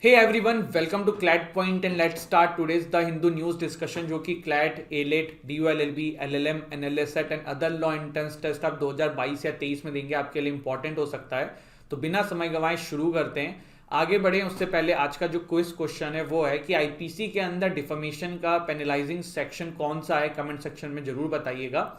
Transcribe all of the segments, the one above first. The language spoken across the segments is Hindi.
Hey everyone, welcome to CLAT point and let's start today's the Hindu news discussion जो कि CLAT, AILET, DU LLB, LLM, NLSAT and other law entrance test आप 2022 या 23 में देंगे, आपके लिए इंपॉर्टेंट हो सकता है। तो बिना समय गंवाए शुरू करते हैं। आगे बढ़े उससे पहले आज का जो क्विज क्वेश्चन है वो है कि आईपीसी के अंदर डिफेमेशन का पेनलाइजिंग सेक्शन कौन सा है, कमेंट सेक्शन में जरूर बताइएगा।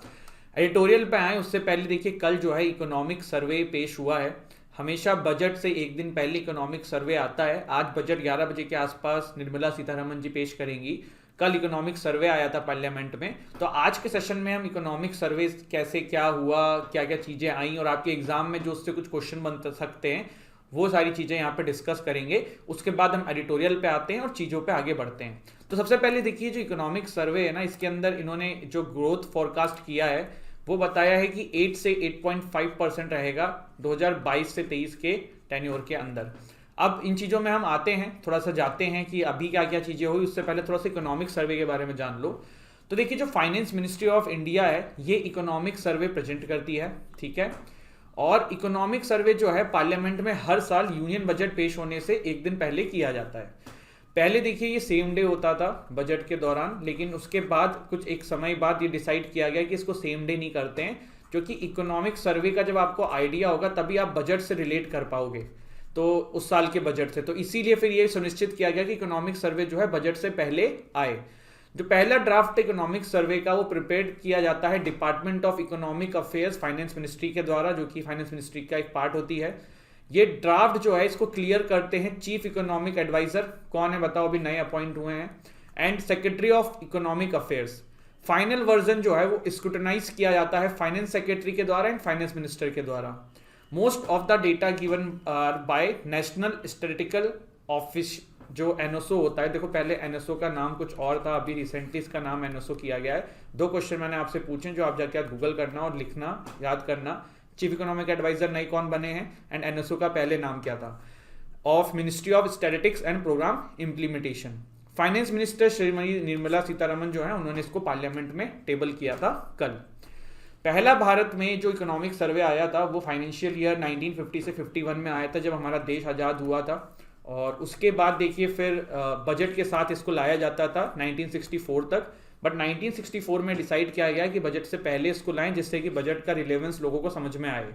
एडिटोरियल पे आए उससे पहले देखिए, कल जो है इकोनॉमिक सर्वे पेश हुआ है। हमेशा बजट से एक दिन पहले इकोनॉमिक सर्वे आता है। आज बजट 11 बजे के आसपास निर्मला सीतारमण जी पेश करेंगी। कल इकोनॉमिक सर्वे आया था पार्लियामेंट में। तो आज के सेशन में हम इकोनॉमिक सर्वे कैसे क्या हुआ, क्या क्या चीज़ें आई और आपके एग्जाम में जो उससे कुछ क्वेश्चन बन सकते हैं, वो सारी चीज़ें यहाँ पे डिस्कस करेंगे। उसके बाद हम एडिटोरियल पे आते हैं और चीज़ों पे आगे बढ़ते हैं। तो सबसे पहले देखिए, जो इकोनॉमिक सर्वे है ना, इसके अंदर इन्होंने जो ग्रोथ फॉरकास्ट किया है वो बताया है कि 8 से 8.5% रहेगा 2022 से 23 के टेन्योर के अंदर। अब इन चीज़ों में हम आते हैं, थोड़ा सा जाते हैं कि अभी क्या क्या चीज़ें हुई। उससे पहले थोड़ा सा इकोनॉमिक सर्वे के बारे में जान लो। तो देखिए, जो फाइनेंस मिनिस्ट्री ऑफ इंडिया है ये इकोनॉमिक सर्वे प्रेजेंट करती है, ठीक है। और इकोनॉमिक सर्वे जो है पार्लियामेंट में हर साल यूनियन बजट पेश होने से एक दिन पहले किया जाता है। पहले देखिए ये सेम डे होता था बजट के दौरान, लेकिन उसके बाद कुछ एक समय बाद ये डिसाइड किया गया कि इसको सेम डे नहीं करते हैं, क्योंकि इकोनॉमिक सर्वे का जब आपको आइडिया होगा तभी आप बजट से रिलेट कर पाओगे, तो उस साल के बजट से। तो इसीलिए फिर ये सुनिश्चित किया गया कि इकोनॉमिक सर्वे जो है बजट से पहले आए। जो पहला ड्राफ्ट इकोनॉमिक सर्वे का वो प्रिपेयर किया जाता है department of economic affairs finance ministry के द्वारा, जो कि फाइनेंस मिनिस्ट्री का एक पार्ट होती है। ये ड्राफ्ट जो है इसको क्लियर करते हैं चीफ इकोनॉमिक एडवाइजर, कौन है बताओ, अभी नए अपॉइंट हुए हैं, and secretary of economic affairs. Final version जो है वो स्क्रूटनाइज किया जाता है फाइनेंस सेक्रेटरी के द्वारा एंड फाइनेंस मिनिस्टर के द्वारा। Most of the data given by national statistical office, जो एनओसो होता है। देखो, पहले एनओसो का नाम कुछ और था, अभी रिसेंटली इसका नाम एनओसो किया गया है। दो क्वेश्चन मैंने आपसे पूछे जो आप जाके गूगल करना और लिखना, याद करना। चीफ इकोनॉमिक एडवाइजर नए कौन बने हैं एंड एनएसओ का पहले नाम क्या था। Of ministry of statistics and program implementation. Finance minister Shrimati Nirmala Sitharaman जो है उन्होंने इसको पार्लियामेंट में टेबल किया था कल। पहला भारत में जो इकोनॉमिक सर्वे आया था वो फाइनेंशियल ईयर 1950 से 51 में आया था, जब हमारा देश आज़ाद हुआ था। और उसके बाद देखिए फिर बजट के साथ इसको लाया जाता था 1964 तक, बट 1964 में डिसाइड किया गया कि बजट से पहले इसको लाएं, जिससे कि बजट का रिलेवेंस लोगों को समझ में आए।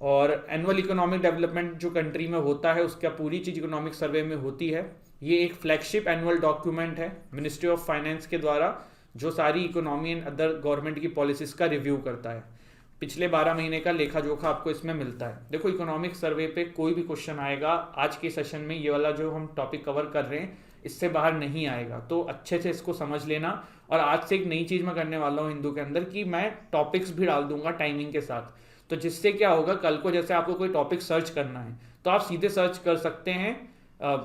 और एनुअल इकोनॉमिक डेवलपमेंट जो कंट्री में होता है उसका पूरी चीज़ इकोनॉमिक सर्वे में होती है। ये एक फ्लैगशिप एनुअल डॉक्यूमेंट है मिनिस्ट्री ऑफ फाइनेंस के द्वारा, जो सारी इकोनॉमी एंड अदर गवर्नमेंट की पॉलिसीज का रिव्यू करता है। पिछले 12 महीने का लेखा जोखा आपको इसमें मिलता है। देखो, इकोनॉमिक सर्वे पे कोई भी क्वेश्चन आएगा आज के सेशन में, ये वाला जो हम टॉपिक कवर कर रहे हैं इससे बाहर नहीं आएगा, तो अच्छे से इसको समझ लेना। और आज से एक नई चीज़ मैं करने वाला हूँ हिंदू के अंदर कि मैं टॉपिक्स भी डाल दूंगा टाइमिंग के साथ। तो जिससे क्या होगा, कल को जैसे आपको कोई टॉपिक सर्च करना है तो आप सीधे सर्च कर सकते हैं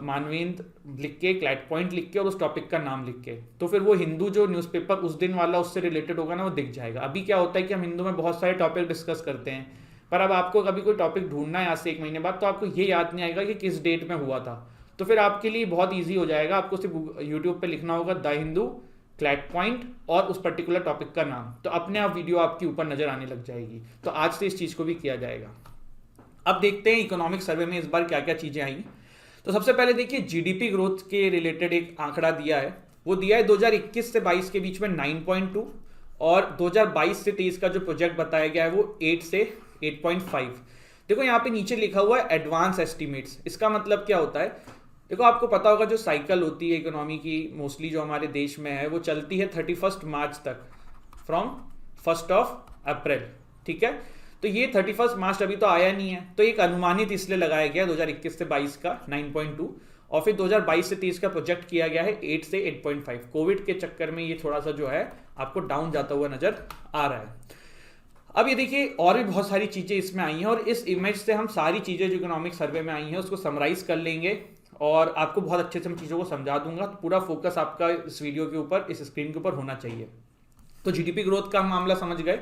मानवेंद्र लिख के, क्लैट पॉइंट लिख के और उस टॉपिक का नाम लिख के। तो फिर वो हिंदू जो न्यूज़पेपर उस दिन वाला उससे रिलेटेड होगा ना, वो दिख जाएगा। अभी क्या होता है कि हम हिंदू में बहुत सारे टॉपिक डिस्कस करते हैं, पर अब आपको कभी कोई टॉपिक ढूंढना है आज से एक महीने बाद, तो आपको ये याद नहीं आएगा कि किस डेट में हुआ था। तो फिर आपके लिए बहुत ईजी हो जाएगा, आपको सिर्फ यूट्यूब पर लिखना होगा द हिंदू क्लैट पॉइंट और उस पर्टिकुलर टॉपिक का नाम, तो अपने आप वीडियो आपके ऊपर नजर आने लग जाएगी। तो आज से इस चीज़ को भी किया जाएगा। अब देखते हैं इकोनॉमिक सर्वे में इस बार क्या क्या चीज़ें आई। तो सबसे पहले देखिए, जीडीपी ग्रोथ के रिलेटेड एक आंकड़ा दिया है। वो दिया है 2021 से 22 के बीच में 9.2, और 2022 से 23 का जो प्रोजेक्ट बताया गया है वो 8 से 8.5। देखो, यहाँ पे नीचे लिखा हुआ है एडवांस एस्टिमेट्स। इसका मतलब क्या होता है, देखो आपको पता होगा जो साइकिल होती है इकोनॉमी की मोस्टली जो हमारे देश में है, वो चलती है 31 मार्च तक, फ्रॉम 1 अप्रैल, ठीक है। तो ये 31 मार्च अभी तो आया नहीं है, तो एक अनुमानित इसलिए लगाया गया 2021 से 22 का 9.2, और फिर 2022 से 23 का प्रोजेक्ट किया गया है 8 से 8.5। कोविड के चक्कर में ये थोड़ा सा जो है आपको डाउन जाता हुआ नजर आ रहा है। अब ये देखिए, और भी बहुत सारी चीजें इसमें आई हैं, और इस इमेज से हम सारी चीजें जो इकोनॉमिक सर्वे में आई हैं उसको समराइज कर लेंगे और आपको बहुत अच्छे से मैं चीज़ों को समझा दूंगा। तो पूरा फोकस आपका इस वीडियो के ऊपर, इस स्क्रीन के ऊपर होना चाहिए। तो जीडीपी ग्रोथ का मामला समझ गए।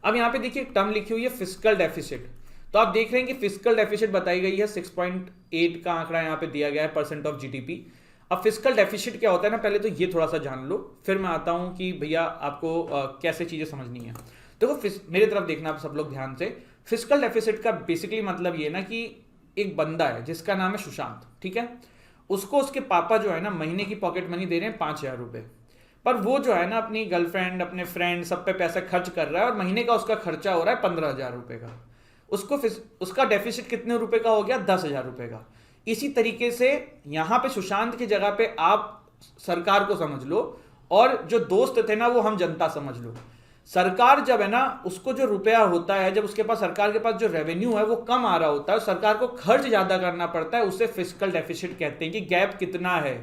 अब यहाँ पे देखिए टर्म लिखी हुई है फिस्कल डेफिसिट। तो आप देख रहे हैं कि फिस्कल डेफिसिट बताई गई है, 6.8 का आंकड़ा यहाँ पे दिया गया है परसेंट ऑफ जीडीपी। अब फिस्कल डेफिसिट क्या होता है ना, पहले तो ये थोड़ा सा जान लो, फिर मैं आता हूँ कि भैया आपको कैसे चीज़ें समझनी है। देखो, मेरे तरफ देखना आप सब लोग ध्यान से। फिस्कल डेफिसिट का बेसिकली मतलब ये ना कि एक बंदा है जिसका नाम है सुशांत, ठीक है। उसको उसके पापा जो है ना महीने की पॉकेट मनी दे रहे हैं 5,000 रुपये, पर वो जो है ना अपनी गर्लफ्रेंड अपने फ्रेंड सब पे पैसा खर्च कर रहा है और महीने का उसका खर्चा हो रहा है 15,000 रुपये का। उसका डेफिसिट कितने रुपए का हो गया? 10,000 रुपये का। इसी तरीके से यहाँ पे सुशांत की जगह पे आप सरकार को समझ लो और जो दोस्त थे ना वो हम जनता समझ लो। सरकार जब है ना उसको जो रुपया होता है, जब उसके पास सरकार के पास जो रेवेन्यू है वो कम आ रहा होता है, सरकार को खर्च ज्यादा करना पड़ता है, उसे फिस्कल डेफिसिट कहते हैं कि गैप कितना है।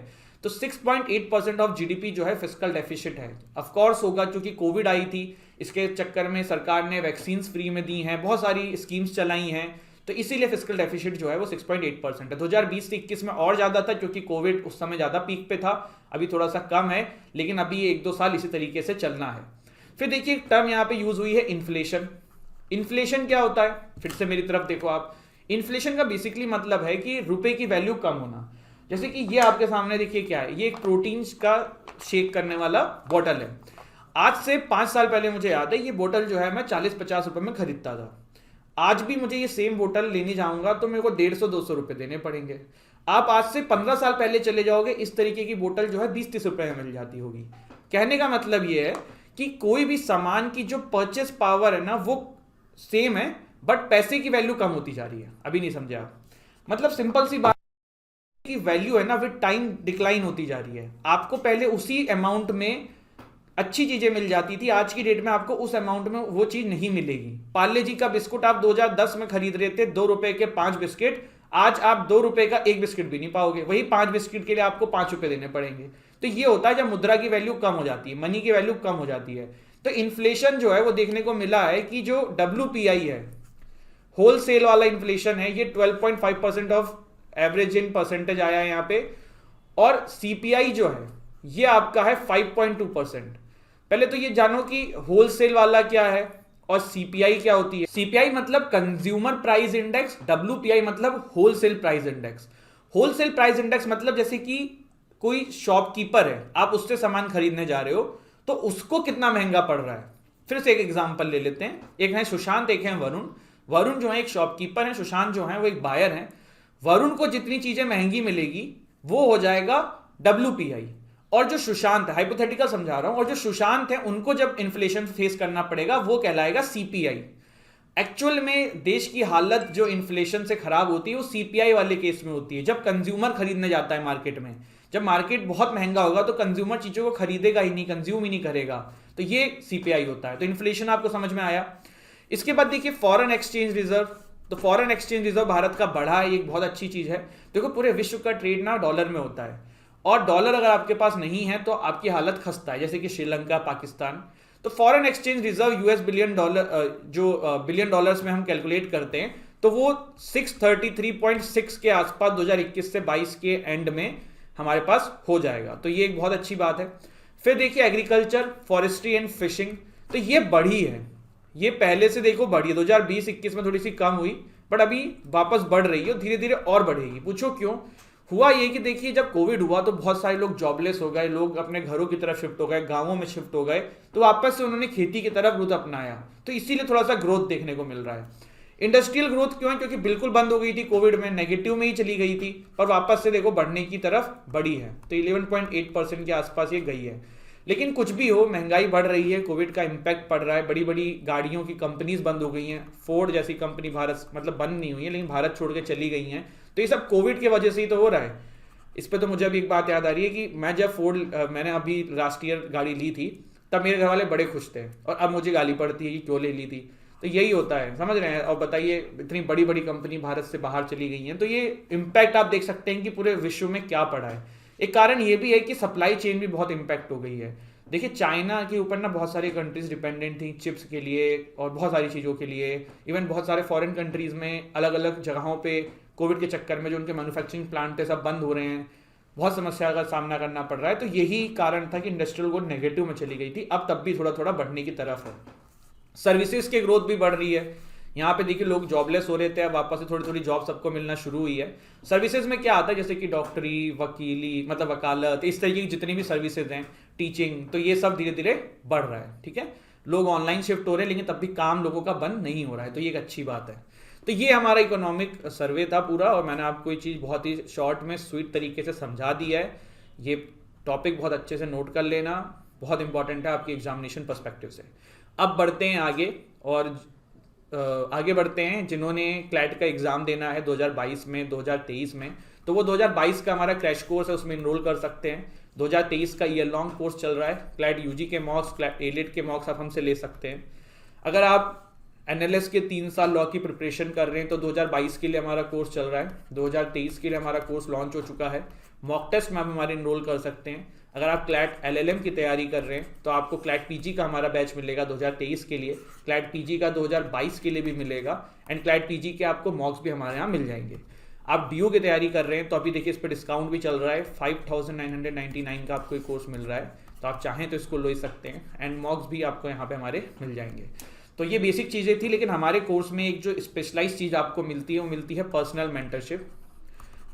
तो 6.8% ऑफ जीडीपी जो है फिस्कल डेफिसिट है। ऑफ कोर्स होगा क्योंकि कोविड आई थी, इसके चक्कर में सरकार ने वैक्सीन फ्री में दी हैं, बहुत सारी स्कीम्स चलाई हैं, तो इसीलिए फिस्कल डेफिसिट जो है वो 6.8% है। 2020 से 21 में और ज्यादा था क्योंकि कोविड उस समय ज्यादा पीक पे था, अभी थोड़ा सा कम है, लेकिन अभी 1-2 साल इसी तरीके से चलना है। फिर देखिए एक टर्म यहाँ पे यूज हुई है इन्फ्लेशन। इन्फ्लेशन क्या होता है? फिर से मेरी तरफ देखो आप। इन्फ्लेशन का बेसिकली मतलब है कि रुपए की वैल्यू कम होना। जैसे कि ये आपके सामने देखिए क्या है, ये एक प्रोटीन का शेक करने वाला बोतल है। आज से 5 साल पहले मुझे याद है ये बोतल जो है मैं 40-50 रुपए में खरीदता था। आज भी मुझे ये सेम बोतल लेने जाऊंगा तो मेरे को 150-200 रुपए देने पड़ेंगे। आप आज से 15 साल पहले चले जाओगे, इस तरीके की बोतल जो है 20-30 रुपए में मिल जाती होगी। कहने का मतलब ये है कि कोई भी सामान की जो परचेस पावर है ना वो सेम है, बट पैसे की वैल्यू कम होती जा रही है। अभी नहीं समझे आप? मतलब सिंपल सी बात की वैल्यू है ना विद टाइम डिक्लाइन होती जा रही है। आपको पहले उसी अमाउंट में अच्छी चीजें मिल जाती थी, आज की डेट में आपको उस अमाउंट में वो चीज नहीं मिलेगी। पार्ले जी का बिस्कुट आप 2010 में खरीद रहे थे 2 रुपए के 5 बिस्किट, आज आप 2 रुपए का 1 बिस्किट भी नहीं पाओगे, वही 5 बिस्किट के लिए आपको 5 रुपए देने पड़ेंगे। तो ये होता है जब मुद्रा की वैल्यू कम हो जाती है, मनी की वैल्यू कम हो जाती है। तो इन्फ्लेशन जो है वो देखने को मिला है कि जो WPI है, होलसेल वाला इन्फ्लेशन है, ये 12.5% ऑफ एवरेज इन परसेंटेज आया है यहाँ पे, और CPI जो है ये आपका है 5.2%। पहले तो ये जानो कि होलसेल वाला क्या है और CPI क्या होती है। CPI मतलब कंज्यूमर प्राइस इंडेक्स, WPI मतलब wholesale price index. Wholesale price index मतलब जैसे कि कोई शॉपकीपर है, आप उससे सामान खरीदने जा रहे हो तो उसको कितना महंगा पड़ रहा है। फिर से एक एग्जांपल ले लेते हैं, एक है सुशांत, एक है वरुण। वरुण जो है एक शॉपकीपर है, सुशांत जो है वो एक बायर है। वरुण को जितनी चीजें महंगी मिलेगी वो हो जाएगा WPI, और जो सुशांत है, हाइपोथेटिकल समझा रहा हूं, और जो सुशांत है उनको जब इन्फ्लेशन फेस करना पड़ेगा वो कहलाएगा CPI। एक्चुअल में देश की हालत जो इन्फ्लेशन से खराब होती है वो CPI वाले केस में होती है, जब कंज्यूमर खरीदने जाता है मार्केट में। जब मार्केट बहुत महंगा होगा तो कंज्यूमर चीजों को खरीदेगा ही नहीं, कंज्यूम ही नहीं करेगा, तो ये CPI होता है। तो इन्फ्लेशन आपको समझ में आया। इसके बाद देखिए फॉरेन एक्सचेंज रिजर्व। तो फॉरेन एक्सचेंज रिजर्व भारत का बढ़ा है, एक बहुत अच्छी चीज है। देखो पूरे विश्व का ट्रेड ना डॉलर में होता है, और डॉलर अगर आपके पास नहीं है तो आपकी हालत खस्ता है, जैसे कि श्रीलंका, पाकिस्तान। तो foreign exchange reserve US billion dollar, जो बिलियन डॉलर्स में हम कैलकुलेट करते हैं, तो वो 633.6 के आसपास 2021 से 22 के एंड में हमारे पास हो जाएगा। तो ये एक बहुत अच्छी बात है। फिर देखिए एग्रीकल्चर, फॉरेस्ट्री एंड फिशिंग, तो ये बढ़ी है, ये पहले से देखो बढ़ी है। 2020-21 में थोड़ी सी कम हुई, बट अभी वापस बढ़ रही है, धीरे धीरे और बढ़ेगी। पूछो क्यों? हुआ ये कि देखिए जब कोविड हुआ तो बहुत सारे लोग जॉबलेस हो गए, लोग अपने घरों की तरफ शिफ्ट हो गए, गांवों में शिफ्ट हो गए, तो वापस से उन्होंने खेती की तरफ रुख अपनाया, तो इसीलिए थोड़ा सा ग्रोथ देखने को मिल रहा है। इंडस्ट्रियल ग्रोथ क्यों है? क्योंकि बिल्कुल बंद हो गई थी कोविड में, नेगेटिव में ही चली गई थी, पर वापस से देखो बढ़ने की तरफ बढ़ी है, तो 11.8% के आसपास ये गई है। लेकिन कुछ भी हो, महंगाई बढ़ रही है, कोविड का इंपैक्ट पड़ रहा है, बड़ी बड़ी गाड़ियों की कंपनीज बंद हो गई हैं, फोर्ड जैसी कंपनी भारत मतलब बंद नहीं हुई है लेकिन भारत छोड़ के चली गई हैं, तो ये सब कोविड की वजह से ही तो हो रहा है। इस पर तो मुझे अभी एक बात याद आ रही है कि मैं जब मैंने अभी राष्ट्रीय गाड़ी ली थी तब मेरे घर वाले बड़े खुश थे, और अब मुझे गाली पड़ती है कि क्यों ले ली थी। तो यही होता है, समझ रहे हैं? और बताइए इतनी बड़ी बड़ी कंपनी भारत से बाहर चली गई हैं, तो ये इम्पैक्ट आप देख सकते हैं कि पूरे विश्व में क्या पड़ा है। एक कारण ये भी है कि सप्लाई चेन भी बहुत इम्पैक्ट हो गई है। देखिए चाइना के ऊपर ना बहुत सारी कंट्रीज डिपेंडेंट थी चिप्स के लिए और बहुत सारी चीज़ों के लिए। इवन बहुत सारे फॉरेन कंट्रीज में अलग अलग जगहों पे कोविड के चक्कर में जो उनके मैन्युफैक्चरिंग प्लांट थे सब बंद हो रहे हैं, बहुत समस्या का सामना करना पड़ रहा है। तो यही कारण था कि इंडस्ट्रियल ग्रोथ नेगेटिव में चली गई थी, अब तब भी थोड़ा थोड़ा बढ़ने की तरफ है। सर्विसेज की ग्रोथ भी बढ़ रही है। यहाँ पे देखिए लोग जॉबलेस हो रहे थे, अब वापस से थोड़ी थोड़ी जॉब सबको मिलना शुरू हुई है। सर्विसेज में क्या आता है, जैसे कि डॉक्टरी, वकीली मतलब वकालत, इस तरीके की जितनी भी सर्विसेज हैं, टीचिंग, तो ये सब धीरे धीरे बढ़ रहा है। ठीक है, लोग ऑनलाइन शिफ्ट हो रहे हैं लेकिन तब भी काम लोगों का बंद नहीं हो रहा है, तो ये एक अच्छी बात है। तो ये हमारा इकोनॉमिक सर्वे था पूरा, और मैंने आपको ये चीज़ बहुत ही शॉर्ट में स्वीट तरीके से समझा दिया है। ये टॉपिक बहुत अच्छे से नोट कर लेना, बहुत इंपॉर्टेंट है आपकी एग्जामिनेशन पर्सपेक्टिव से। अब बढ़ते हैं आगे, और आगे बढ़ते हैं जिन्होंने क्लैट का एग्ज़ाम देना है 2022 में 2023 में, तो वो 2022 का हमारा क्रैश कोर्स है, उसमें इनरोल कर सकते हैं। 2023 का ईयर लॉन्ग कोर्स चल रहा है, क्लैट यूजी के मॉक्स, क्लैट एलिट के मॉक्स आप हमसे ले सकते हैं। अगर आप एनएलएस के 3 साल लॉ की प्रिपरेशन कर रहे हैं तो 2022 के लिए हमारा कोर्स चल रहा है, 2023 के लिए हमारा कोर्स लॉन्च हो चुका है। मॉक टेस्ट में आप हमारे इनरोल कर सकते हैं। अगर आप क्लैट एलएलएम की तैयारी कर रहे हैं तो आपको क्लैट पीजी का हमारा बैच मिलेगा 2023 के लिए, क्लैट पीजी का 2022 के लिए भी मिलेगा, एंड क्लैट पीजी के आपको मॉक्स भी हमारे यहाँ मिल जाएंगे। आप डीयू की तैयारी कर रहे हैं तो अभी देखिए इस पर डिस्काउंट भी चल रहा है, 5999 का आपको कोर्स मिल रहा है, तो आप चाहें तो इसको ले सकते हैं, एंड मॉक्स भी आपको यहाँ पे हमारे मिल जाएंगे। तो ये बेसिक चीज़ें थी, लेकिन हमारे कोर्स में एक जो स्पेशलाइज चीज़ आपको मिलती है वो मिलती है पर्सनल मेंटरशिप।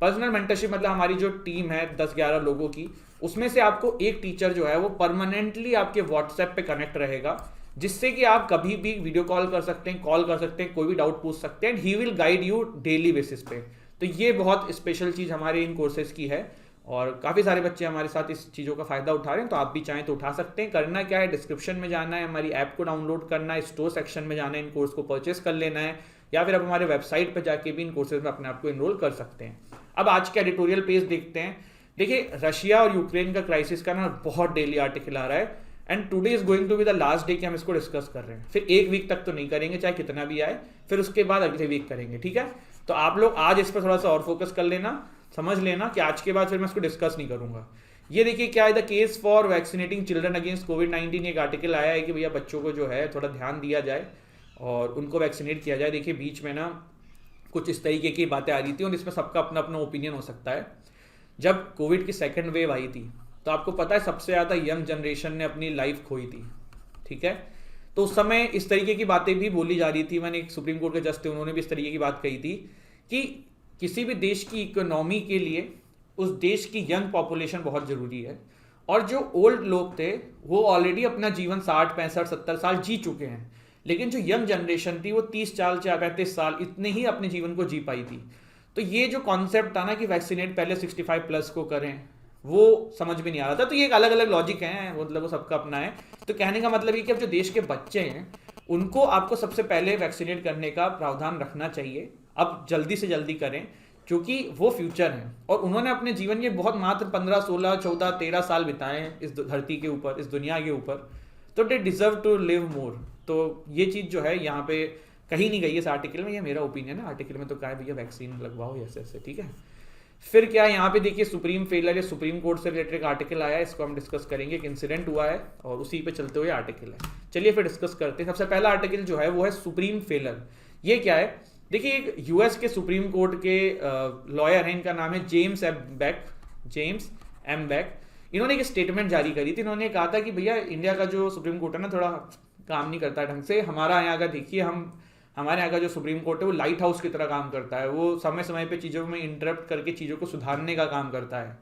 पर्सनल मेंटरशिप मतलब हमारी जो टीम है 10-11 लोगों की, उसमें से आपको एक टीचर जो है वो परमानेंटली आपके व्हाट्सएप पे कनेक्ट रहेगा, जिससे कि आप कभी भी वीडियो कॉल कर सकते हैं, कॉल कर सकते हैं, कोई भी डाउट पूछ सकते हैं, and he will guide you daily basis पे। तो ये बहुत स्पेशल चीज़ हमारे इन कोर्सेज की है, और काफ़ी सारे बच्चे हमारे साथ इस चीज़ों का फ़ायदा उठा रहे हैं, तो आप भी चाहें तो उठा सकते हैं। करना क्या है, डिस्क्रिप्शन में जाना है, हमारी ऐप को डाउनलोड करना है, स्टोर सेक्शन में जाना है, इन कोर्स को परचेस कर लेना है, या फिर आप हमारे वेबसाइट पर जाके भी इन कोर्सेज में अपने आप को इनरोल कर सकते हैं। अब आज का एडिटोरियल पेज देखते हैं। देखिए, रशिया और यूक्रेन का क्राइसिस का ना बहुत डेली आर्टिकल आ रहा है, and today is going to be the last day कि हम इसको डिस्कस कर रहे हैं। फिर एक वीक तक तो नहीं करेंगे चाहे कितना भी आए, फिर उसके बाद अगले वीक करेंगे, ठीक है। तो आप लोग आज इस पर थोड़ा सा और फोकस कर लेना, समझ लेना कि आज के बाद फिर मैं इसको डिस्कस नहीं करूंगा। ये देखिए क्या है, the case for vaccinating children against कोविड-19, एक आर्टिकल आया है कि भैया बच्चों को जो है थोड़ा ध्यान दिया जाए और उनको वैक्सीनेट किया जाए। देखिए बीच में ना कुछ इस तरीके की बातें आ रही थी, और इसमें सबका अपना अपना ओपिनियन हो सकता है। जब कोविड की सेकेंड वेव आई थी तो आपको पता है सबसे ज़्यादा यंग जनरेशन ने अपनी लाइफ खोई थी, ठीक है। तो उस समय इस तरीके की बातें भी बोली जा रही थी। मैंने एक सुप्रीम कोर्ट के जज थे, उन्होंने भी इस तरीके की बात कही थी कि किसी भी देश की इकोनॉमी के लिए उस देश की यंग पॉपुलेशन बहुत ज़रूरी है, और जो ओल्ड लोग थे वो ऑलरेडी अपना जीवन 60, 65, 70 साल जी चुके हैं, लेकिन जो यंग जनरेशन थी वो 30 साल, 35 साल इतने ही अपने जीवन को जी पाई थी। तो ये जो कॉन्सेप्ट था ना कि वैक्सीनेट पहले 65 प्लस को करें, वो समझ में नहीं आ रहा था। तो ये एक अलग अलग लॉजिक है, मतलब वो सबका अपना है। तो कहने का मतलब ये कि अब जो देश के बच्चे हैं उनको आपको सबसे पहले वैक्सीनेट करने का प्रावधान रखना चाहिए, अब जल्दी से जल्दी करें, क्योंकि वो फ्यूचर हैं, और उन्होंने अपने जीवन के बहुत मात्र 15, 16, 14, 13 साल बिताए हैं इस धरती के ऊपर, इस दुनिया के ऊपर, तो they deserve to live more. तो ये चीज़ जो है यहाँ पे कहीं नहीं गई इस आर्टिकल में, ये मेरा ओपिनियन है। आर्टिकल में तो कहा है भैया वैक्सीन लगवाओ ऐसे ऐसे, ठीक है। फिर क्या यहाँ पे देखिए सुप्रीम फेलर या सुप्रीम कोर्ट से रिलेटेड आर्टिकल आया है, इसको हम डिस्कस करेंगे। एक इंसिडेंट हुआ है और उसी पे चलते हुए आर्टिकल है, चलिए फिर डिस्कस करते हैं। सबसे पहला आर्टिकल जो है वो है सुप्रीम फेलर। ये क्या है, देखिए एक यूएस के सुप्रीम कोर्ट के लॉयर हैं, इनका नाम है जेम्स एम बैक। इन्होंने एक स्टेटमेंट जारी करी थी। इन्होंने कहा था कि भैया इंडिया का जो सुप्रीम कोर्ट है ना थोड़ा काम नहीं करता ढंग से। हमारा यहाँ का देखिए, हमारे यहाँ का जो सुप्रीम कोर्ट है वो लाइट हाउस की तरह काम करता है, वो समय समय पे चीज़ों में इंटरप्ट करके चीज़ों को सुधारने का काम करता है।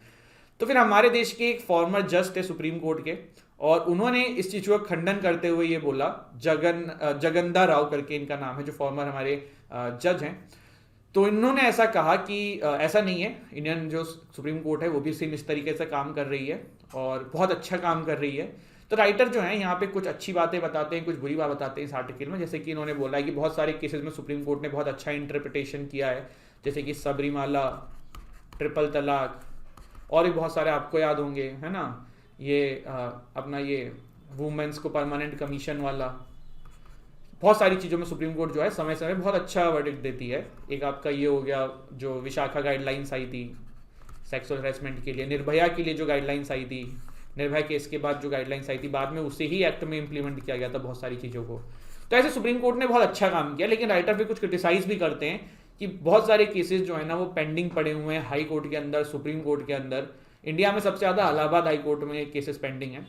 तो फिर हमारे देश के एक फॉर्मर जज थे सुप्रीम कोर्ट के, और उन्होंने इस चीज़ का खंडन करते हुए ये बोला, जगन्दा राव करके इनका नाम है, जो फॉर्मर हमारे जज हैं। तो इन्होंने ऐसा कहा कि ऐसा नहीं है, इंडियन जो सुप्रीम कोर्ट है वो भी सेम इस तरीके से काम कर रही है और बहुत अच्छा काम कर रही है। तो राइटर जो है यहाँ पे कुछ अच्छी बातें बताते हैं, कुछ बुरी बात बताते हैं इस आर्टिकल में। जैसे कि इन्होंने बोला है कि बहुत सारे केसेस में सुप्रीम कोर्ट ने बहुत अच्छा इंटरप्रिटेशन किया है, जैसे कि सबरीमाला, ट्रिपल तलाक, और भी बहुत सारे आपको याद होंगे, है ना, ये अपना ये वुमेन्स को परमानेंट कमीशन वाला, बहुत सारी चीज़ों में सुप्रीम कोर्ट जो है समय समय बहुत अच्छा वर्डिक्ट देती है। एक आपका ये हो गया जो विशाखा गाइडलाइंस आई थी सेक्सुअल हैरेसमेंट के लिए, निर्भया के लिए जो गाइडलाइंस आई थी, निर्भया केस के बाद जो गाइडलाइंस आई थी, बाद में उसे ही एक्ट में इंप्लीमेंट किया गया था बहुत सारी चीज़ों को। तो ऐसे सुप्रीम कोर्ट ने बहुत अच्छा काम किया, लेकिन राइटर भी कुछ क्रिटिसाइज भी करते हैं कि बहुत सारे केसेस जो है ना वो पेंडिंग पड़े हुए हैं हाई कोर्ट के अंदर, सुप्रीम कोर्ट के अंदर। इंडिया में सबसे ज़्यादा इलाहाबाद हाई कोर्ट में केसेस पेंडिंग है।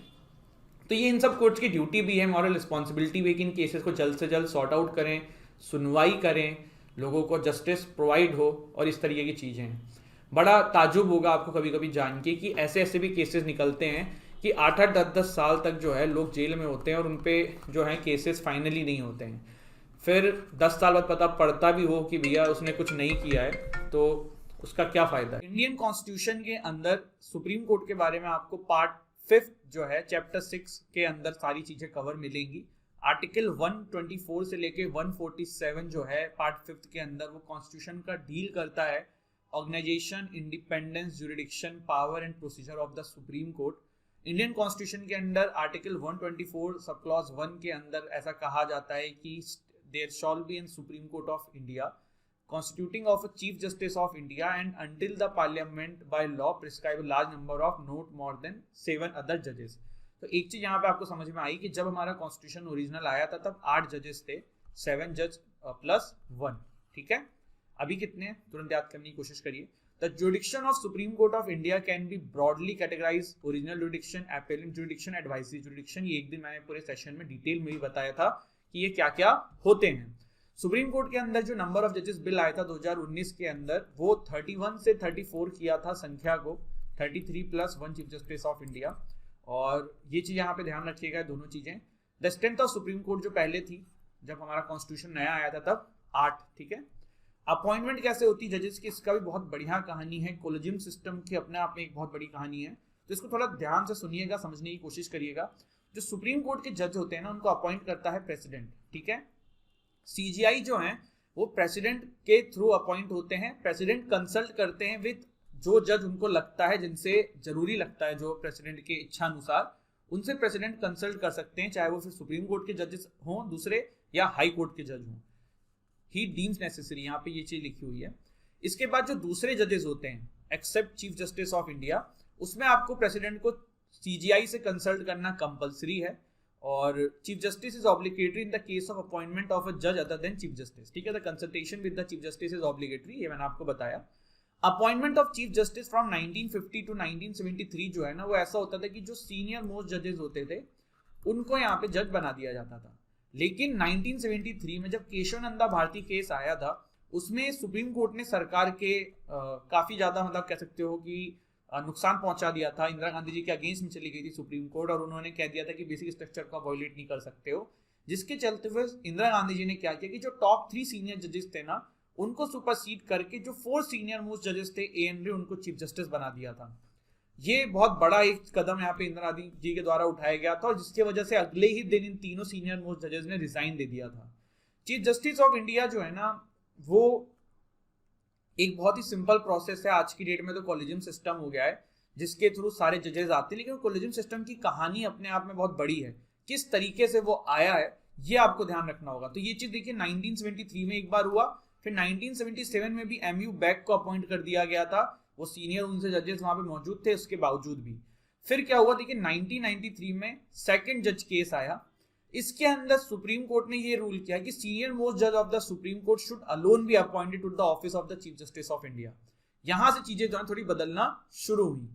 तो ये इन सब कोर्ट्स की ड्यूटी भी है, मॉरल रिस्पॉन्सिबिलिटी भी, कि इन केसेस को जल्द से जल्द सॉर्ट आउट करें, सुनवाई करें, लोगों को जस्टिस प्रोवाइड हो, और इस तरीके की चीज़ें हैं। बड़ा ताजुब होगा आपको कभी कभी जान के कि ऐसे ऐसे भी केसेस निकलते हैं कि 8-8, 10-10 साल तक जो है लोग जेल में होते हैं और उन पे जो है केसेस फाइनली नहीं होते हैं। फिर 10 साल बाद पता पड़ता भी हो कि भैया उसने कुछ नहीं किया है, तो उसका क्या फायदा है। इंडियन कॉन्स्टिट्यूशन के अंदर सुप्रीम कोर्ट के बारे में आपको पार्ट 5 जो है चैप्टर 6 के अंदर सारी चीजें कवर मिलेंगी। आर्टिकल 124 से लेके 147 जो है पार्ट 5 के अंदर वो कॉन्स्टिट्यूशन का डील करता है organisation, independence, jurisdiction, power and procedure of the supreme court. Indian constitution के अंदर आर्टिकल 124 सब क्लॉज 1 के अंदर ऐसा कहा जाता है कि there shall be an supreme court of India constituting of a chief justice of India and until the parliament by law prescribe a large number of not more than 7 other judges। तो एक चीज यहाँ पे आपको समझ में आई कि जब हमारा कॉन्स्टिट्यूशन ओरिजिनल आया था तब 8 जजेस थे, 7 जज प्लस 1, ठीक है। अभी कितने, तुरंत याद करने की कोशिश करिए। The jurisdiction of supreme court of India can be broadly categorise original jurisdiction, appellate jurisdiction, advisory jurisdiction. ये एक दिन मैंने पूरे सेशन में डिटेल में भी बताया था कि ये क्या क्या होते हैं। सुप्रीम कोर्ट के अंदर जो नंबर ऑफ जजेस बिल आया था 2019 के अंदर वो 31 से 34 किया था संख्या को, 33 plus 1 chief justice of India. और ये चीज यहाँ पे ध्यान रखिएगा, दोनों चीजें। The strength of supreme court जो पहले थी जब हमारा कॉन्स्टिट्यूशन नया आया था तब 8, ठीक है। अपॉइंटमेंट कैसे होती जजेस की, इसका भी बहुत बढ़िया कहानी है। कोलेजियम सिस्टम की अपने आप में एक बहुत बड़ी कहानी है, तो इसको थोड़ा ध्यान से सुनिएगा, समझने की कोशिश करिएगा। जो सुप्रीम कोर्ट के जज होते हैं ना, उनको अपॉइंट करता है प्रेसिडेंट, ठीक है। सीजीआई जो है वो प्रेसिडेंट के थ्रू अपॉइंट होते हैं। प्रेसिडेंट कंसल्ट करते हैं विद जो जज उनको लगता है, जिनसे जरूरी लगता है, जो प्रेसिडेंट के इच्छा अनुसार उनसे प्रेसिडेंट कंसल्ट कर सकते हैं, चाहे वो फिर सुप्रीम कोर्ट के जजेस हों दूसरे या हाई कोर्ट के जज हों। ही डीम्स नेसेसरी, यहाँ पे ये चीज लिखी हुई है। इसके बाद जो दूसरे जजेस होते हैं except chief justice of India, उसमें आपको प्रेसिडेंट को सीजीआई से कंसल्ट करना कंपलसरी है। और chief justice is obligatory in the case of appointment of a जज अदर देन चीफ जस्टिस, ठीक है। The consultation with the chief justice is obligatory, ये मैंने आपको बताया। Appointment of chief justice from 1950 to 1973 जो है ना, वो ऐसा होता था कि जो सीनियर मोस्ट जजेस होते थे उनको यहाँ पे जज बना दिया जाता था। लेकिन 1973 में जब केशवानंदा भारती केस आया था, उसमें सुप्रीम कोर्ट ने सरकार के काफी ज्यादा, मतलब कह सकते हो कि नुकसान पहुंचा दिया था। इंदिरा गांधी जी के अगेंस्ट में चली गई थी सुप्रीम कोर्ट, और उन्होंने कह दिया था कि बेसिक स्ट्रक्चर का वायलेट नहीं कर सकते हो। जिसके चलते हुए इंदिरा गांधी जी ने क्या किया कि जो टॉप 3 सीनियर जजेस थे ना, उनको सुपरसीड करके जो 4 सीनियर मोस्ट जजेस थे एएनरे, उनको चीफ जस्टिस बना दिया था। ये बहुत बड़ा एक कदम यहाँ पे इंदिरा गांधी जी के द्वारा उठाया गया था, और जिसकी वजह से अगले ही दिन इन तीनों सीनियर मोस्ट जजेस ने रिजाइन दे दिया था। चीफ जस्टिस ऑफ इंडिया जो है ना, वो एक बहुत ही सिंपल प्रोसेस है। आज की डेट में तो कॉलेजियम सिस्टम हो गया है जिसके थ्रू सारे जजेस आते हैं, लेकिन कॉलेजियम सिस्टम की कहानी अपने आप में बहुत बड़ी है। किस तरीके से वो आया है ये आपको ध्यान रखना होगा। तो ये चीज देखिए 1973 में एक बार हुआ, फिर 1977 में भी एमयू बैक को अपॉइंट कर दिया गया था। वो सीनियर उनसे जजेस वहां पे मौजूद थे उसके बावजूद भी। फिर क्या हुआ, देखिए 1993 में सेकंड जज केस आया। इसके अंदर सुप्रीम कोर्ट ने ये रूल किया कि सीनियर मोस्ट जज of the supreme court should alone be appointed to the office of the chief justice of India. यहां से चीजें जो है थोड़ी बदलना शुरू हुई।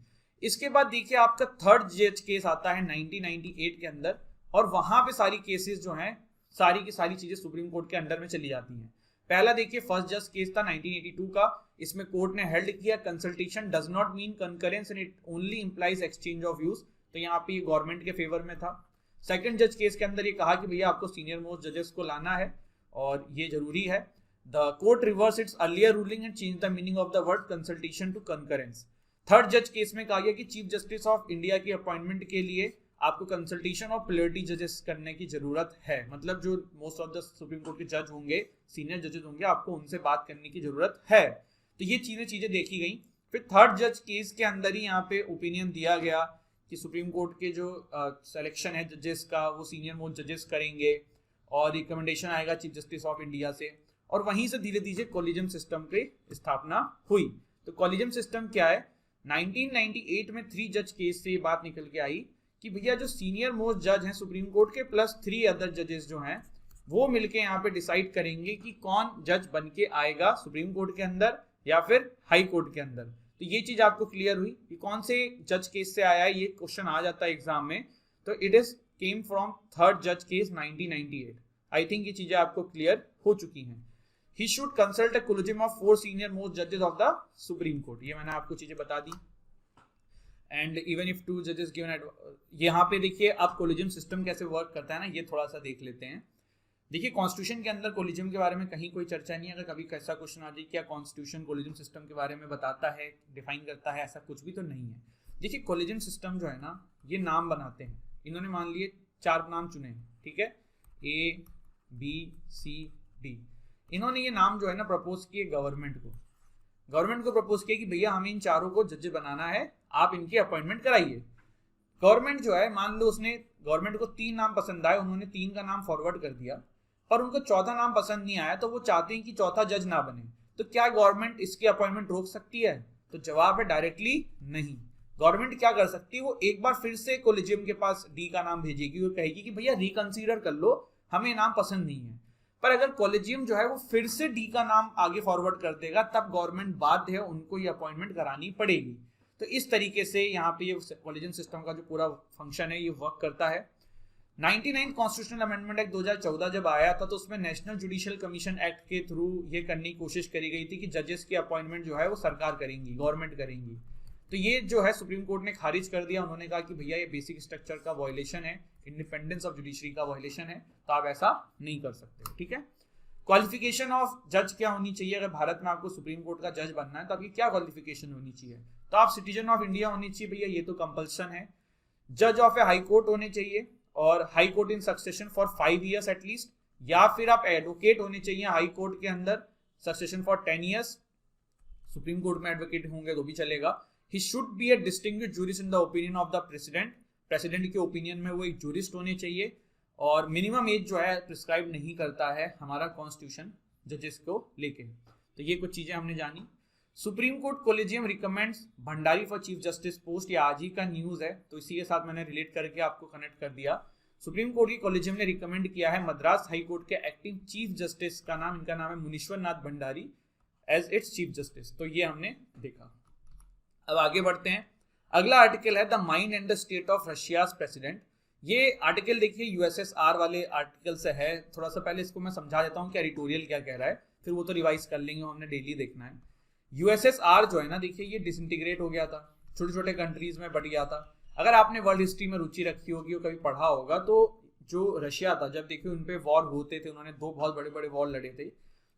इसके बाद देखिए आपका थर्ड जज केस आता है 1998 के अंदर, और वहां पे सारी केसेस जो हैं सारी की सारी चीजें सुप्रीम कोर्ट के अंडर में चली जाती हैं। पहला देखिए फर्स्ट जज केस था 1982 का। इसमें कोर्ट ने हेल्ड किया consultation does not mean concurrence and it only implies exchange of views. तो यहाँ पे गवर्नमेंट के फेवर में था। सेकंड जज केस के अंदर ये कहा कि भैया आपको सीनियर मोस्ट जजेस को लाना है और ये जरूरी है। The court reverse its earlier ruling and change the meaning of the word consultation to concurrence. Third जज केस में कहा गया कि चीफ जस्टिस ऑफ इंडिया की अपॉइंटमेंट के लिए आपको कंसल्टेशन ऑफ प्लेरिटी जजेस करने की जरूरत है। मतलब जो most of the supreme court के जज होंगे, सीनियर जजेस होंगे, आपको उनसे बात करने की जरूरत है। तो ये चीजें देखी गई। फिर थर्ड जज केस के अंदर ही यहाँ पे ओपिनियन दिया गया कि सुप्रीम कोर्ट के जो सिलेक्शन है जजेस का वो सीनियर मोस्ट जजेस करेंगे, और रिकमेंडेशन आएगा चीफ जस्टिस ऑफ इंडिया से। और वहीं से धीरे धीरे कॉलेजियम सिस्टम की स्थापना हुई। तो कॉलेजियम सिस्टम क्या है, 1998 में 3 जज केस से ये बात निकल के आई कि भैया जो सीनियर मोस्ट जज हैं सुप्रीम कोर्ट के प्लस 3 अदर जजेस जो हैं वो मिलके यहाँ पे डिसाइड करेंगे कि कौन जज बन के आएगा सुप्रीम कोर्ट के अंदर या फिर हाई कोर्ट के अंदर। तो ये चीज आपको क्लियर हुई कि कौन से जज केस से आया है। ये क्वेश्चन आ जाता है एग्जाम में। तो it is came from third जज केस 1998। आई थिंक ये चीजें आपको क्लियर हो चुकी हैं। He should consult a collegium of 4 senior most judges of the Supreme Court। ये मैंने आपको चीजें बता दी। And even if 2 judges given यहाँ पे देखिए अब collegium system कैसे वर्क करता है ना, ये थोड़ा सा देख लेते हैं। देखिए कॉन्स्टिट्यूशन के अंदर कोलिजियम के बारे में कहीं कोई चर्चा नहीं है। अगर कभी ऐसा क्वेश्चन आ जाए क्या कॉन्स्टिट्यूशन कोलिजियम सिस्टम के बारे में बताता है, डिफाइन करता है, ऐसा कुछ भी तो नहीं है। देखिए कोलिजियम सिस्टम जो है ना, ये नाम बनाते हैं, इन्होंने मान लिए 4 नाम चुने हैं, ठीक है, A B C D। इन्होंने ये नाम जो है ना प्रपोज किए गवर्नमेंट को प्रपोज किया कि भैया हमें इन चारों को जज बनाना है, आप इनकी अपॉइंटमेंट कराइए। गवर्नमेंट जो है, मान लो उसने, गवर्नमेंट को 3 नाम पसंद आए, उन्होंने 3 का नाम फॉरवर्ड कर दिया, पर उनको चौथा नाम पसंद नहीं आया, तो वो चाहते हैं कि चौथा जज ना बने, तो क्या गवर्नमेंट इसकी अपॉइंटमेंट रोक सकती है? तो जवाब है डायरेक्टली नहीं। गवर्नमेंट क्या कर सकती है, वो एक बार फिर से कोलिजियम के पास डी का नाम भेजेगी, वो कहेगी कि भैया रिकंसीडर कर लो, हमें नाम पसंद नहीं है। पर अगर कोलिजियम जो है वो फिर से डी का नाम आगे फॉरवर्ड कर देगा, तब गवर्नमेंट बाध्य है उनको ये अपॉइंटमेंट करानी पड़ेगी। तो इस तरीके से यहाँ पे ये कोलिजियम सिस्टम का जो पूरा फंक्शन है ये वर्क करता है। 99 कॉन्स्टिट्यूशनल अमेंडमेंट एक्ट 2014 जब आया था, तो उसमें नेशनल जुडिशियल कमीशन एक्ट के थ्रू ये करने की कोशिश करी गई थी कि जजेस की अपॉइंटमेंट जो है वो सरकार करेंगी, गवर्नमेंट करेंगी। तो ये जो है सुप्रीम कोर्ट ने खारिज कर दिया। उन्होंने कहा कि भैया ये बेसिक स्ट्रक्चर का वायलेशन है, इंडिपेंडेंस ऑफ जुडिशरी का वायलेशन है, तो आप ऐसा नहीं कर सकते, ठीक है। क्वालिफिकेशन ऑफ जज क्या होनी चाहिए? अगर भारत में आपको सुप्रीम कोर्ट का जज बनना है तो आपकी क्या क्वालिफिकेशन होनी चाहिए? तो आप सिटीजन ऑफ इंडिया होनी चाहिए भैया, ये तो कंपल्सन है। जज ऑफ ए हाई कोर्ट होने चाहिए, और high court in succession for 5 years at least, या फिर आप एडवोकेट होने चाहिए हाई कोर्ट के अंदर, succession for 10 years। Supreme court में एडवोकेट होंगे तो भी चलेगा। He should be A distinguished jurist in the opinion of the president, president के ओपिनियन में वो एक जूरिस्ट होने चाहिए। और मिनिमम एज जो है प्रिस्क्राइब नहीं करता है हमारा कॉन्स्टिट्यूशन जजेस को लेके। तो ये कुछ चीजें हमने जानी। Supreme court collegium recommends Bhandari for chief justice post, ये आज ही का न्यूज है, तो इसी के साथ मैंने रिलेट करके आपको कनेक्ट कर दिया। सुप्रीम कोर्ट की कोलिजियम ने रिकमेंड किया है मद्रास हाई कोर्ट के एक्टिंग चीफ जस्टिस का नाम, इनका नाम है Munishwar Nath Bhandari, as its chief justice. तो ये हमने देखा। अब आगे बढ़ते हैं। अगला आर्टिकल है the mind and the state of Russia's president. ये आर्टिकल देखिए यूएसएसआर वाले आर्टिकल से है। थोड़ा सा पहले इसको मैं समझा देता हूँ कि एडिटोरियल क्या कह रहा है, फिर वो तो रिवाइज कर लेंगे, हमने डेली देखना है। यूएसएसआर जो है ना, देखिए ये डिसइंटीग्रेट हो गया था, छोटे छोटे कंट्रीज में बढ़ गया था। अगर आपने वर्ल्ड हिस्ट्री में रुचि रखी होगी और कभी पढ़ा होगा, तो जो रशिया था, जब देखिए उन पे वॉर होते थे, उन्होंने 2 बहुत बड़े बड़े वॉर लड़े थे,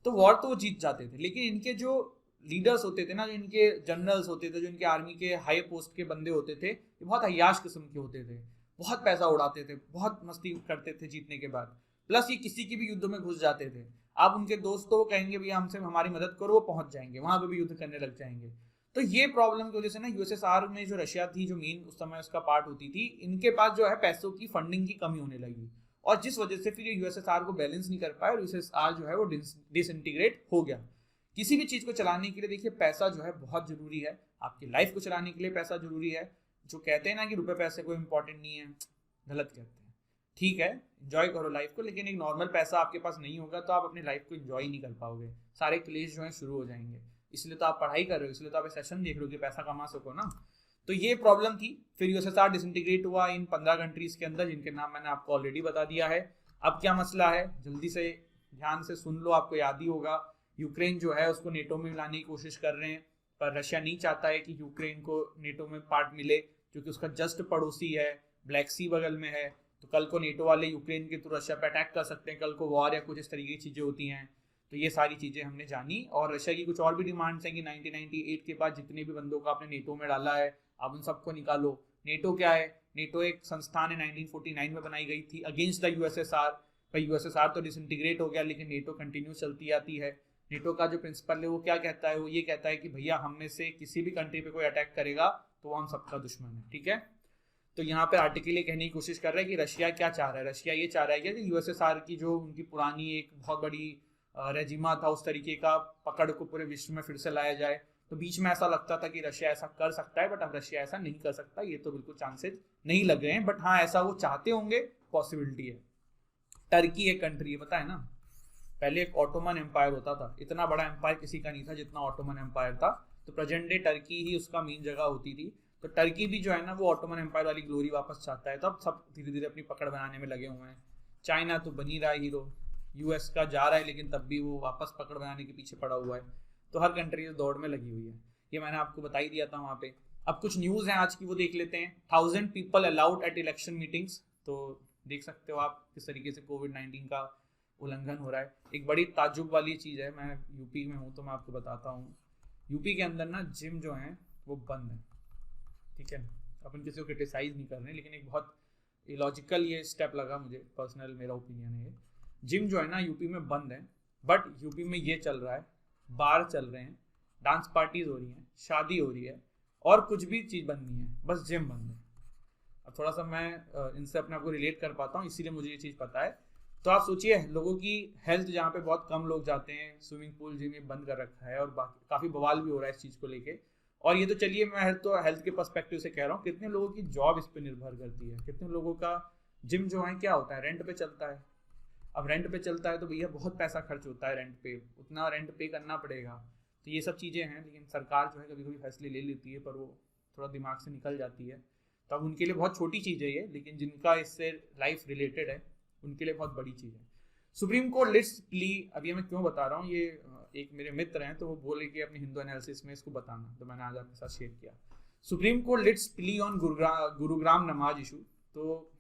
तो वॉर तो वो जीत जाते थे, लेकिन इनके जो लीडर्स होते थे ना, जो इनके जनरल्स होते थे, जो इनके आर्मी के हाई पोस्ट के बंदे होते थे, ये बहुत अय्याश किस्म के होते थे, बहुत पैसा उड़ाते थे, बहुत मस्ती करते थे जीतने के बाद। प्लस ये किसी की भी युद्ध में घुस जाते थे। आप उनके दोस्त तो कहेंगे भैया हमसे हमारी मदद करो, वो पहुंच जाएंगे, वहां पे भी युद्ध करने लग जाएंगे। तो ये प्रॉब्लम की वजह से ना यूएसएसआर में जो रशिया थी, जो मेन उस समय उसका पार्ट होती थी, इनके पास जो है पैसों की फंडिंग की कमी होने लगी, और जिस वजह से फिर यूएसएसआर को बैलेंस नहीं कर पाया और यूएसएसआर जो है वो डिसइंटीग्रेट हो गया। किसी भी चीज को चलाने के लिए देखिए पैसा जो है बहुत जरूरी है, आपकी लाइफ को चलाने के लिए पैसा जरूरी है। जो कहते हैं ना कि रुपए पैसे कोई इंपॉर्टेंट नहीं है, गलत कहते हैं। ठीक है, एंजॉय करो लाइफ को, लेकिन एक नॉर्मल पैसा आपके पास नहीं होगा तो आप अपनी लाइफ को एंजॉय नहीं कर पाओगे, सारे क्लेश जो है शुरू हो जाएंगे। इसलिए तो आप पढ़ाई कर रहे हो, इसलिए तो आप सेशन देख रहे हो कि पैसा कमा सको ना। तो ये प्रॉब्लम थी। फिर यूएसएसआर डिसइंटीग्रेट हुआ इन 15 कंट्रीज के अंदर, जिनके नाम मैंने आपको ऑलरेडी बता दिया है। अब क्या मसला है, जल्दी से ध्यान से सुन लो, आपको याद ही होगा। यूक्रेन जो है उसको नेटो में लाने की कोशिश कर रहे हैं, पर रशिया नहीं चाहता है कि यूक्रेन को नेटो में पार्ट मिले, क्योंकि उसका जस्ट पड़ोसी है, ब्लैक सी बगल में है। तो कल को नेटो वाले यूक्रेन के थ्रू रशिया पे अटैक कर सकते हैं, कल को वॉर या कुछ इस तरीके की चीज़ें होती हैं। तो ये सारी चीज़ें हमने जानी। और रशिया की कुछ और भी डिमांड्स हैं कि 1998 के बाद जितने भी बंदों को आपने नेटो में डाला है, आप उन सबको निकालो। नेटो क्या है? नेटो एक संस्थान है, 1949 में बनाई गई थी अगेंस्ट द यूएसएसआर। भाई यूएसएसआर तो डिसइंटीग्रेट हो गया, लेकिन नेटो कंटिन्यू चलती आती है। नेटो का जो प्रिंसिपल है वो क्या कहता है? वो ये कहता है कि भैया हम में से किसी भी कंट्री पे कोई अटैक करेगा तो वो हम सबका दुश्मन है, ठीक है। तो यहाँ पे आर्टिकल ये कहने की कोशिश कर रहा है कि रशिया क्या चाह रहा है। रशिया ये चाह रहा है कि यूएसएसआर की जो उनकी पुरानी एक बहुत बड़ी रेजिमा था, उस तरीके का पकड़ को पूरे विश्व में फिर से लाया जाए। तो बीच में ऐसा लगता था कि रशिया ऐसा कर सकता है, बट अब रशिया ऐसा नहीं कर सकता, ये तो बिल्कुल चांसेस नहीं लग रहे हैं। बट हाँ, ऐसा वो चाहते होंगे, पॉसिबिलिटी है। टर्की एक कंट्री है, पता है ना, पहले एक ऑटोमन एम्पायर होता था, इतना बड़ा एम्पायर किसी का नहीं था जितना ऑटोमन एम्पायर था। तो प्रेजेंट डे टर्की ही उसका मेन जगह होती थी। तो टर्की भी जो है ना वो ऑटोमन एम्पायर वाली ग्लोरी वापस चाहता है। तो अब सब धीरे धीरे अपनी पकड़ बनाने में लगे हुए हैं। चाइना तो बनी रहा है हीरो, यूएस का जा रहा है, लेकिन तब भी वो वापस पकड़ बनाने के पीछे पड़ा हुआ है। तो हर कंट्री दौड़ में लगी हुई है, ये मैंने आपको बता ही दिया था वहाँ पे। अब कुछ न्यूज़ हैं आज की, वो देख लेते हैं। 1000 people allowed at election meetings. तो देख सकते हो आप किस तरीके से कोविड-19 का उल्लंघन हो रहा है। एक बड़ी ताज्जुब वाली चीज़ है, मैं यूपी में हूँ तो मैं आपको बताता हूँ, यूपी के अंदर ना जिम जो है वो बंद है, ठीक है। अपन किसी को क्रिटिसाइज नहीं कर रहे, लेकिन एक बहुत इलॉजिकल ये स्टेप लगा मुझे, पर्सनल मेरा ओपिनियन है ये। जिम जो है ना यूपी में बंद है, बट यूपी में ये चल रहा है, बार चल रहे हैं, डांस पार्टीज हो रही हैं, शादी हो रही है, और कुछ भी चीज़ बंद नहीं है, बस जिम बंद है। अब थोड़ा सा मैं इनसे अपने आप को रिलेट कर पाता हूँ, इसीलिए मुझे ये चीज़ पता है। तो आप सोचिए लोगों की हेल्थ जहाँ पे बहुत कम लोग जाते हैं, स्विमिंग पूल जिम ये बंद कर रखा है, और बाकी काफ़ी बवाल भी हो रहा है इस चीज़ को लेके। और ये तो चलिए मैं हेल्थ के पर्सपेक्टिव से कह रहा हूँ, कितने लोगों की जॉब इस पर निर्भर करती है, कितने लोगों का जिम जो है क्या होता है, रेंट पे चलता है। अब रेंट पे चलता है तो भैया बहुत पैसा खर्च होता है रेंट पे, उतना रेंट पे करना पड़ेगा। तो ये सब चीज़ें हैं, लेकिन सरकार जो है कभी कभी फैसले ले लेती है, पर वो थोड़ा दिमाग से निकल जाती है। तो अब उनके लिए बहुत छोटी चीज़ है ये, लेकिन जिनका इससे लाइफ रिलेटेड है उनके लिए बहुत बड़ी चीज़ है। सुप्रीम कोर्ट लिस्ट प्ली, अभी मैं क्यों बता रहा हूँ ये, एक मेरे मित्र हैं तो वो बोले कि अपने हिंदू एनालिसिस में इसको बताना, तो मैंने आज आपके साथ शेयर किया। Supreme court lists plea on Gurugram namaz issue. तो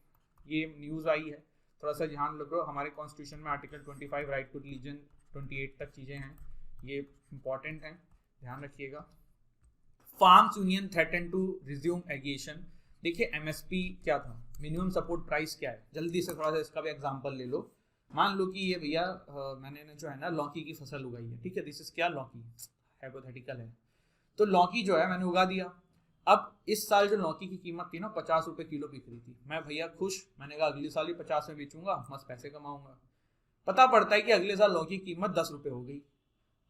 ये न्यूज़ आई है, थोड़ा सा ध्यान रखो, हमारे कॉन्स्टिट्यूशन में आर्टिकल 25 राइट टू रिलीजन 28 तक चीज़ें हैं, ये इंपॉर्टेंट हैं, ध्यान रखिएगा। Farms union threaten to resume agitation. देखिए एमएसपी क्या था, मिनिमम सपोर्ट प्राइस क्या है, जल्दी से थोड़ा सा इसका भी एग्जांपल ले लो। मान लो कि ये भैया मैंने जो है ना लौकी की फसल उगाई है, ठीक है, दिस इज क्या, लौकी, हाइपोथेटिकल है। तो लौकी जो है मैंने उगा दिया। अब इस साल जो लौकी की कीमत थी ना 50 रुपये किलो बिक रही थी, मैं भैया खुश, मैंने कहा अगले साल ही 50 में बेचूंगा, मस्त पैसे कमाऊंगा। पता पड़ता है कि अगले साल लौकी की कीमत 10 रुपये हो गई।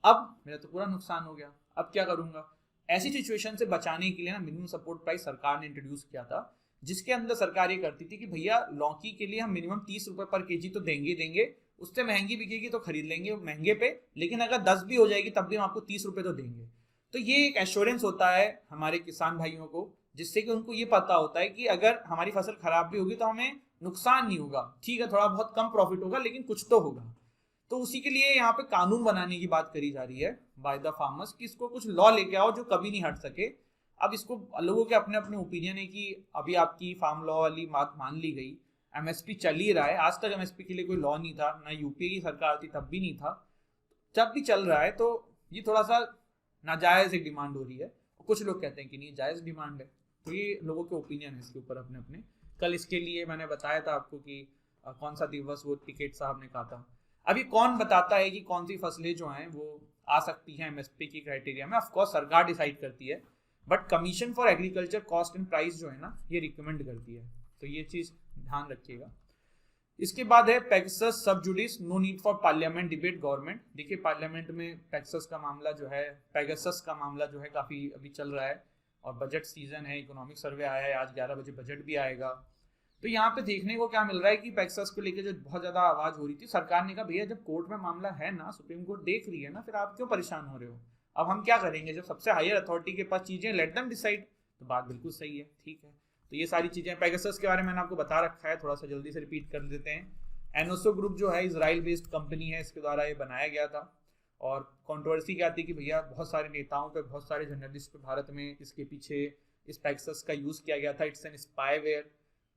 अब मेरा तो पूरा नुकसान हो गया, अब क्या करूंगा। ऐसी सिचुएशन से बचाने के लिए ना मिनिमम सपोर्ट प्राइस सरकार ने इंट्रोड्यूस किया था, जिसके अंदर सरकार ये करती थी कि भैया लौकी के लिए हम मिनिमम 30 रुपये पर केजी तो देंगे देंगे, उससे महंगी बिकेगी तो खरीद लेंगे महंगे पे, लेकिन अगर 10 भी हो जाएगी तब भी हम आपको 30 रुपये तो देंगे। तो ये एक एश्योरेंस होता है हमारे किसान भाइयों को, जिससे कि उनको ये पता होता है कि अगर हमारी फसल खराब भी होगी तो हमें नुकसान नहीं होगा, ठीक है थोड़ा बहुत कम प्रॉफिट होगा लेकिन कुछ तो होगा। तो उसी के लिए यहाँ पे कानून बनाने की बात करी जा रही है बाय द फार्मर्स, कि इसको कुछ लॉ लेके आओ जो कभी नहीं हट सके। अब इसको लोगों के अपने अपने ओपिनियन है कि अभी आपकी फार्म लॉ वाली बात मान ली गई, एमएसपी चल ही रहा है, आज तक एमएसपी के लिए कोई लॉ नहीं था, ना यूपीए की सरकार थी तब भी नहीं था, जब भी चल रहा है। तो ये थोड़ा सा नाजायज एक डिमांड हो रही है, कुछ लोग कहते हैं कि नहीं जायज डिमांड है, तो ये लोगों के ओपिनियन है इसके ऊपर अपने अपने। कल इसके लिए मैंने बताया था आपको कि कौन सा दिवस वो टिकट साहब ने कहा था। अभी कौन बताता है कि कौन सी फसलें जो हैं वो आ सकती हैं एमएसपी की क्राइटेरिया में, ऑफ कोर्स सरकार डिसाइड करती है, but commission for agriculture cost and price जो है ना ये रिकमेंड करती है, तो ये चीज़ ध्यान रखिएगा। इसके बाद है Pegasus sub judice, no need for parliament debate government. देखिए पार्लियामेंट में पेगासस का मामला जो है, पेगासस का मामला जो है काफ़ी अभी चल रहा है, और बजट सीजन है, इकोनॉमिक सर्वे आया है, आज 11 बजे बजट भी आएगा। तो यहाँ पे देखने को क्या मिल रहा है कि पेगासस को लेकर जो बहुत ज़्यादा आवाज़ हो रही थी, सरकार ने कहा भैया जब कोर्ट में मामला है ना, सुप्रीम कोर्ट देख रही है ना, फिर आप क्यों परेशान हो रहे हो, अब हम क्या करेंगे, जब सबसे हायर अथॉरिटी के पास चीज़ें, लेट देम डिसाइड। तो बात बिल्कुल सही है, ठीक है। तो ये सारी चीज़ें पेगासस के बारे में मैंने आपको बता रखा है, थोड़ा सा जल्दी से रिपीट कर देते हैं। एनोसो ग्रुप जो है इजराइल बेस्ड कंपनी है, इसके द्वारा ये बनाया गया था, और कंट्रोवर्सी क्या थी कि भैया बहुत सारे नेताओं पे, बहुत सारे जर्नलिस्ट पे भारत में इसके पीछे इस पेगासस का यूज़ किया गया था, इट्स एन स्पाईवेयर।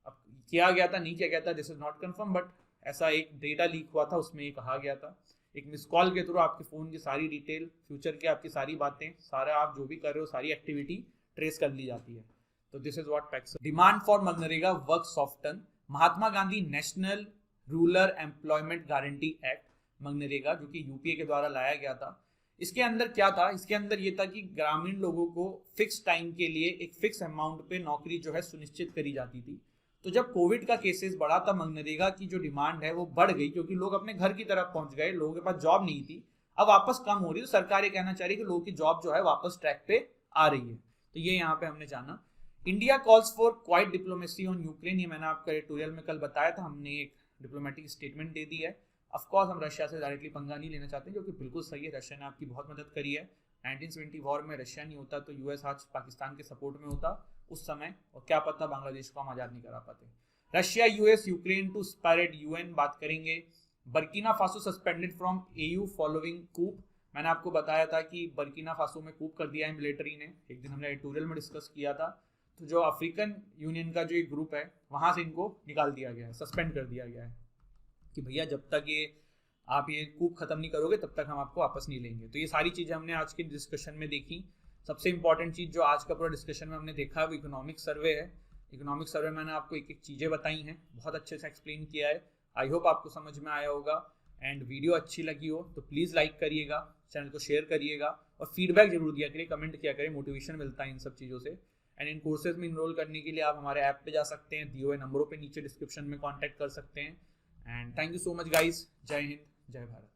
अब किया गया था नहीं किया गया था, this is not confirm, but ऐसा एक डेटा लीक हुआ था, उसमें ये कहा गया था एक मिस कॉल के थ्रू आपके फ़ोन की सारी डिटेल, फ्यूचर की आपकी सारी बातें, सारा आप जो भी कर रहे हो सारी एक्टिविटी ट्रेस कर ली जाती है। तो this is what Pegasus. Demand for MNREGA work soften, Mahatma Gandhi national rural employment guarantee act MNREGA, जो कि यूपीए के द्वारा लाया गया था। इसके अंदर क्या था, इसके अंदर ये था कि ग्रामीण लोगों को फिक्स टाइम के लिए एक फिक्स अमाउंट पे नौकरी जो है सुनिश्चित करी जाती थी। तो जब कोविड का केसेस बढ़ा था, मनरेगा की जो डिमांड है वो बढ़ गई, क्योंकि लोग अपने घर की तरफ पहुंच गए, लोगों के पास जॉब नहीं थी, अब वापस कम हो रही है। तो सरकार ये कहना चाह रही है कि लोगों की जॉब जो है वापस ट्रैक पे आ रही है। तो ये यहाँ पे हमने जाना। India calls for quite diplomacy on Ukraine, ये मैंने आपका एडिटोरियल में कल बताया था, हमने एक डिप्लोमेटिक स्टेटमेंट दे दी है। ऑफकोर्स हम रशिया से डायरेक्टली पंगा नहीं लेना चाहते, जो कि बिल्कुल सही है, रशिया ने आपकी बहुत मदद करी है। 1970 वॉर में रशिया नहीं होता तो यूएस आज पाकिस्तान के सपोर्ट में होता उस समय, और क्या पता बांग्लादेश को हम आज़ाद नहीं करा पाते। रशिया यूएस यूक्रेन टू स्पायरेट यूएन बात करेंगे। Burkina Faso suspended from AU following coup, मैंने आपको बताया था कि बर्किना फासो में कूप कर दिया है मिलिट्री ने, एक दिन हमने एडिटोरियल में डिस्कस किया था। तो जो अफ्रीकन यूनियन का जो एक ग्रुप है वहाँ से इनको निकाल दिया गया है, सस्पेंड कर दिया गया है कि भैया जब तक ये आप ये कूप खत्म नहीं करोगे तब तक हम आपको वापस नहीं लेंगे। तो ये सारी चीज़ें हमने आज के डिस्कशन में देखी। सबसे इंपॉर्टेंट चीज़ जो आज का पूरा डिस्कशन में हमने देखा है वो इकोनॉमिक सर्वे है। इकोनॉमिक सर्वे मैंने आपको एक एक चीज़ें बताई हैं, बहुत अच्छे से एक्सप्लेन किया है। आई होप आपको समझ में आया होगा। एंड वीडियो अच्छी लगी हो तो प्लीज़ लाइक करिएगा, चैनल को शेयर करिएगा और फीडबैक जरूर दिया करिए, कमेंट किया करिए, मोटिवेशन मिलता है इन सब चीज़ों से। एंड इन कोर्सेज में इनरोल करने के लिए आप हमारे ऐप पे जा सकते हैं, दिए हुए नंबरों पे नीचे डिस्क्रिप्शन में कांटेक्ट कर सकते हैं। And thank you so much guys. जय हिंद, जय भारत।